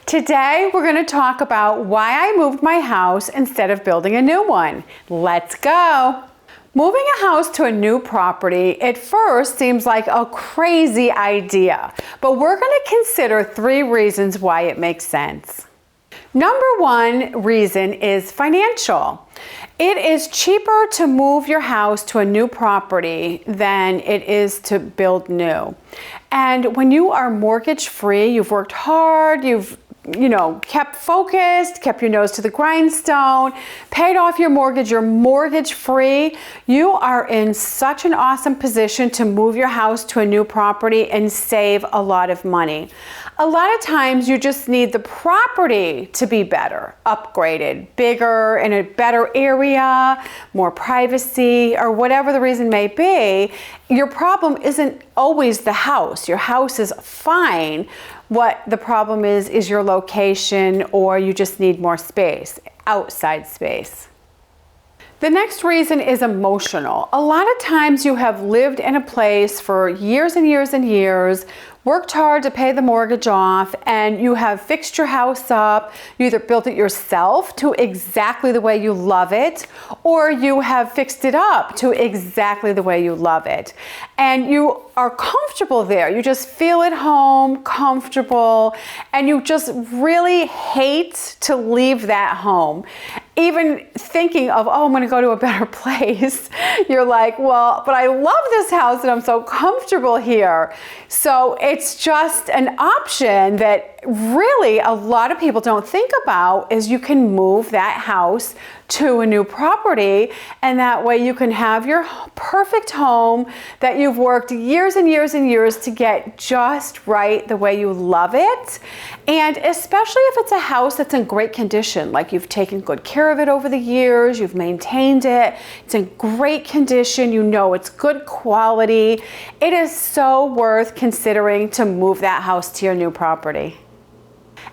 Today, we're going to talk about why I moved my house instead of building a new one. Let's go. Moving a house to a new property at first seems like a crazy idea, but we're going to consider 3 reasons why it makes sense. Number 1 reason is financial. It is cheaper to move your house to a new property than it is to build new. And when you are mortgage free, you've worked hard, you've kept focused, kept your nose to the grindstone, paid off your mortgage, you're mortgage free, you are in such an awesome position to move your house to a new property and save a lot of money. A lot of times you just need the property to be better, upgraded, bigger, in a better area, more privacy, or whatever the reason may be. Your problem isn't always the house. Your house is fine. What the problem is your location, or you just need more space, outside space. The next reason is emotional. A lot of times you have lived in a place for years and years and years, worked hard to pay the mortgage off, and you have fixed your house up. You either built it yourself to exactly the way you love it, or you have fixed it up to exactly the way you love it. And you are comfortable there. You just feel at home, comfortable, and you just really hate to leave that home. Even thinking of, I'm going to go to a better place, you're like, well, but I love this house and I'm so comfortable here. So it's just an option that really a lot of people don't think about, is you can move that house to a new property, and that way you can have your perfect home that you've worked years and years and years to get just right the way you love it. And especially if it's a house that's in great condition, like you've taken good care of it over the years, you've maintained it, it's in great condition, you know it's good quality, it is so worth considering to move that house to your new property.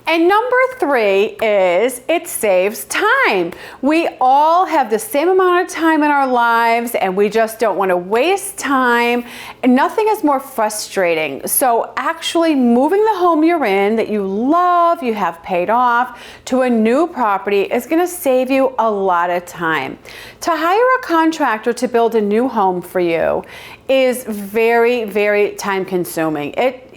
And number 3 is it saves time. We all have the same amount of time in our lives, and we just don't want to waste time. And nothing is more frustrating. So actually moving the home you're in that you love, you have paid off, to a new property is going to save you a lot of time. To hire a contractor to build a new home for you is very, very time consuming.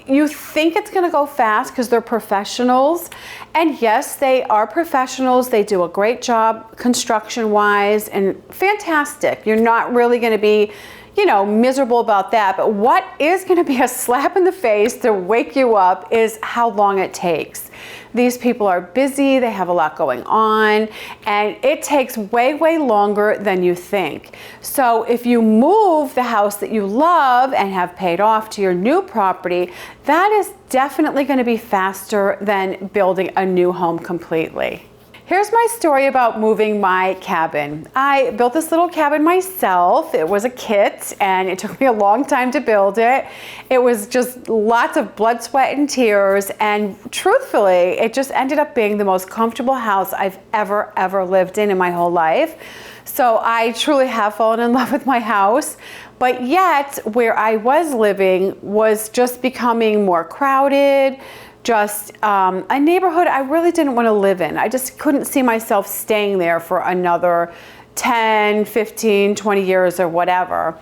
You think it's going to go fast because they're professionals, and yes, they are professionals. They do a great job construction-wise and fantastic. You're not really going to be, miserable about that. But what is going to be a slap in the face to wake you up is how long it takes. These people are busy, they have a lot going on, and it takes way, way longer than you think. So if you move the house that you love and have paid off to your new property, that is definitely going to be faster than building a new home completely. Here's my story about moving my cabin. I built this little cabin myself. It was a kit, and it took me a long time to build it. It was just lots of blood, sweat, and tears, and truthfully, it just ended up being the most comfortable house I've ever lived in my whole life. So I truly have fallen in love with my house, but yet where I was living was just becoming more crowded, just a neighborhood I really didn't want to live in. I just couldn't see myself staying there for another 10, 15, 20 years or whatever.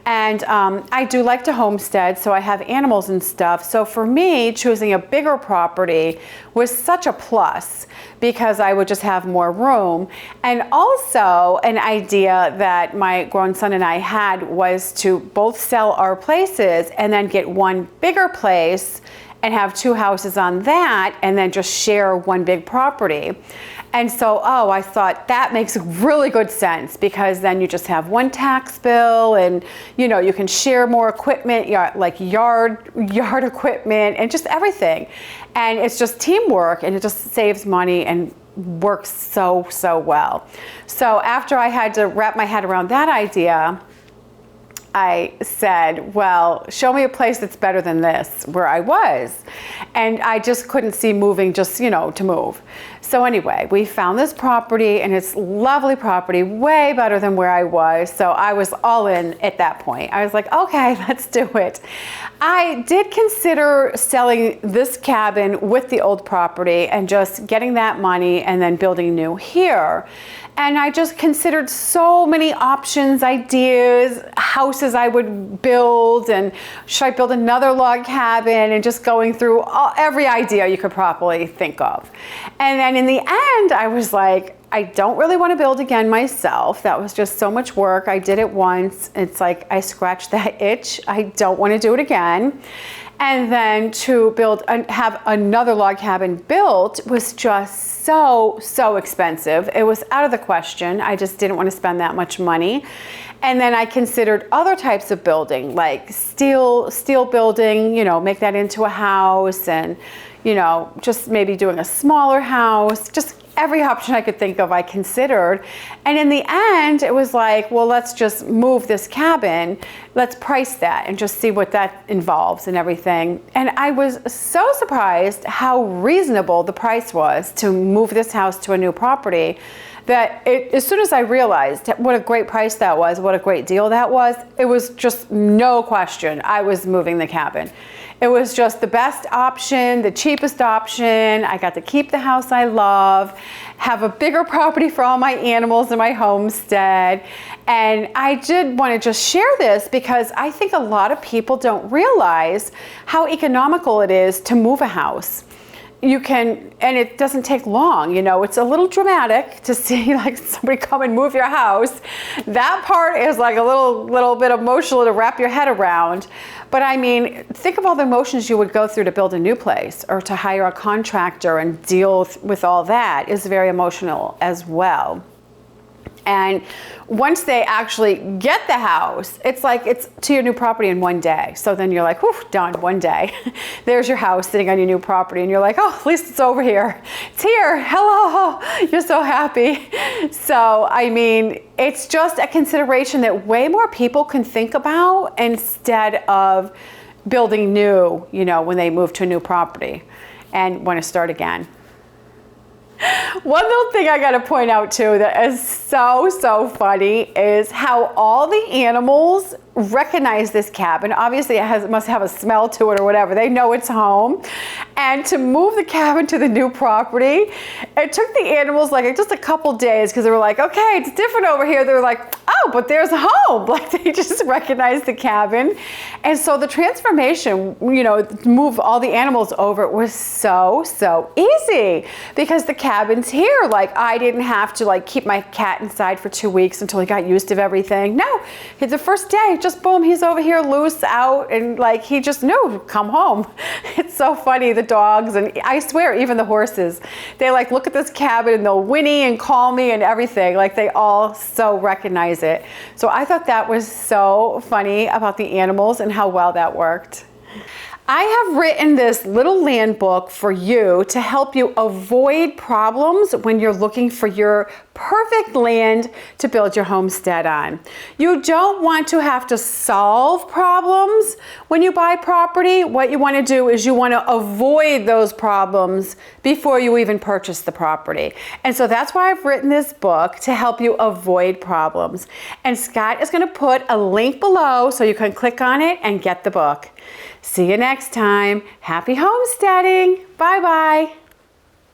And I do like to homestead, so I have animals and stuff. So for me, choosing a bigger property was such a plus because I would just have more room. And also an idea that my grown son and I had was to both sell our places and then get one bigger place and have 2 houses on that, and then just share one big property. And so, I thought that makes really good sense, because then you just have one tax bill, and you can share more equipment, like yard equipment and just everything. And it's just teamwork, and it just saves money and works so well. So after I had to wrap my head around that idea, I said, well, show me a place that's better than this where I was. And I just couldn't see moving just, to move. So anyway, we found this property, and it's lovely property, way better than where I was. So I was all in at that point. I was like, okay, let's do it. I did consider selling this cabin with the old property and just getting that money and then building new here. And I just considered so many options, ideas, houses I would build, and should I build another log cabin, and just going through every idea you could probably think of. And then in the end, I was like, I don't really want to build again myself. That was just so much work. I did it once. It's like I scratched that itch. I don't want to do it again. And then to have another log cabin built was just so expensive. It was out of the question. I just didn't want to spend that much money. And then I considered other types of building, like steel building, make that into a house, and, just maybe doing a smaller house, just every option I could think of I considered. And in the end, it was like, well, let's just move this cabin. Let's price that and just see what that involves and everything. And I was so surprised how reasonable the price was to move this house to a new property, that as soon as I realized what a great price that was, what a great deal that was, it was just no question I was moving the cabin. It was just the best option, the cheapest option. I got to keep the house I love, have a bigger property for all my animals in my homestead. And I did want to just share this because I think a lot of people don't realize how economical it is to move a house. And it doesn't take long, it's a little dramatic to see like somebody come and move your house. That part is like a little bit emotional to wrap your head around. But I mean, think of all the emotions you would go through to build a new place, or to hire a contractor and deal with all that is very emotional as well. And once they actually get the house, it's like it's to your new property in one day. So then you're like, whew, done, one day. There's your house sitting on your new property, and you're like, oh, at least it's over here. It's here, hello, you're so happy. So, I mean, it's just a consideration that way more people can think about instead of building new, when they move to a new property and want to start again. One little thing I got to point out too that is so funny is how all the animals recognize this cabin. Obviously it must have a smell to it or whatever. They know it's home. And to move the cabin to the new property, it took the animals like just a couple days, because they were like, okay, it's different over here. They were like, oh, but there's home. Like they just recognized the cabin. And so the transformation, to move all the animals over was so easy, because the cabin's here. Like I didn't have to like keep my cat inside for 2 weeks until he got used to everything. No, the first day, just boom, he's over here loose out, and like he just knew, come home. It's so funny, the dogs, and I swear even the horses, they like look at this cabin and they'll whinny and call me and everything. Like they all so recognize it. So I thought that was so funny about the animals and how well that worked. I have written this little land book for you to help you avoid problems when you're looking for your perfect land to build your homestead on. You don't want to have to solve problems when you buy property. What you want to do is you want to avoid those problems before you even purchase the property. And so that's why I've written this book, to help you avoid problems. And Scott is going to put a link below so you can click on it and get the book. See you next time. Happy homesteading. Bye-bye.